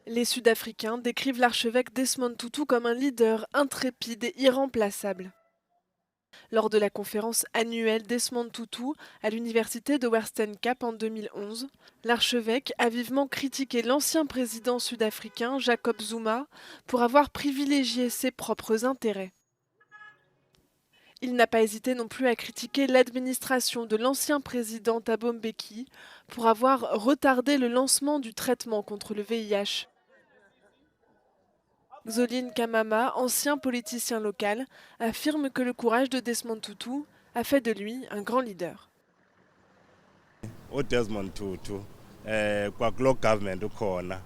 Les Sud-Africains décrivent l'archevêque Desmond Tutu comme un leader intrépide et irremplaçable. Lors de la conférence annuelle Desmond Tutu à l'université de Western Cape en 2011, l'archevêque a vivement critiqué l'ancien président sud-africain Jacob Zuma pour avoir privilégié ses propres intérêts. Il n'a pas hésité non plus à critiquer l'administration de l'ancien président Thabo Mbeki pour avoir retardé le lancement du traitement contre le VIH. Xoline Kamama, ancien politicien local, affirme que le courage de Desmond Tutu a fait de lui un grand leader. Desmond Tutu, kwa government ukhona.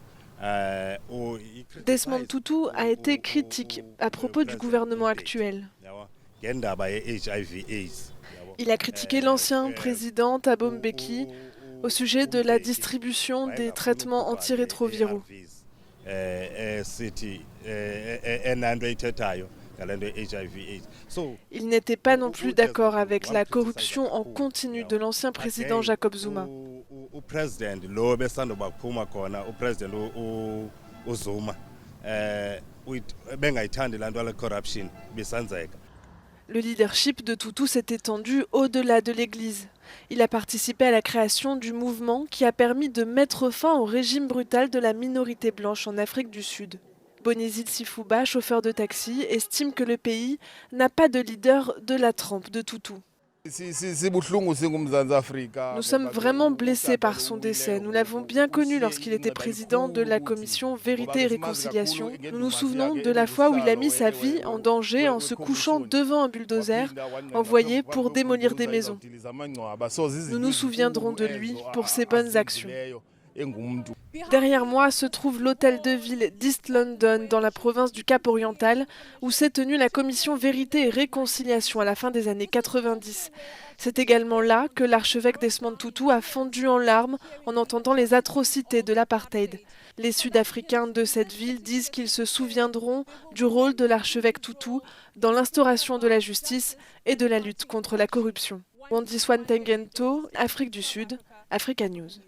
Desmond Tutu a été critique à propos du gouvernement actuel. Il a critiqué l'ancien président Thabo Mbeki au sujet de la distribution des traitements antirétroviraux. Il n'était pas non plus d'accord avec la corruption en continu de l'ancien président Jacob Zuma. Le leadership de Tutu s'est étendu au-delà de l'Église. Il a participé à la création du mouvement qui a permis de mettre fin au régime brutal de la minorité blanche en Afrique du Sud. Bonizile Sifuba, chauffeur de taxi, estime que le pays n'a pas de leader de la trempe de Tutu. Nous sommes vraiment blessés par son décès. Nous l'avons bien connu lorsqu'il était président de la commission Vérité et Réconciliation. Nous nous souvenons de la fois où il a mis sa vie en danger en se couchant devant un bulldozer envoyé pour démolir des maisons. Nous nous souviendrons de lui pour ses bonnes actions. Derrière moi se trouve l'hôtel de ville d'East London dans la province du Cap-Oriental où s'est tenue la commission Vérité et Réconciliation à la fin des années 90. C'est également là que l'archevêque Desmond Tutu a fondu en larmes en entendant les atrocités de l'apartheid. Les Sud-Africains de cette ville disent qu'ils se souviendront du rôle de l'archevêque Tutu dans l'instauration de la justice et de la lutte contre la corruption. Wandiswa Ntengento, Afrique du Sud, Africa News.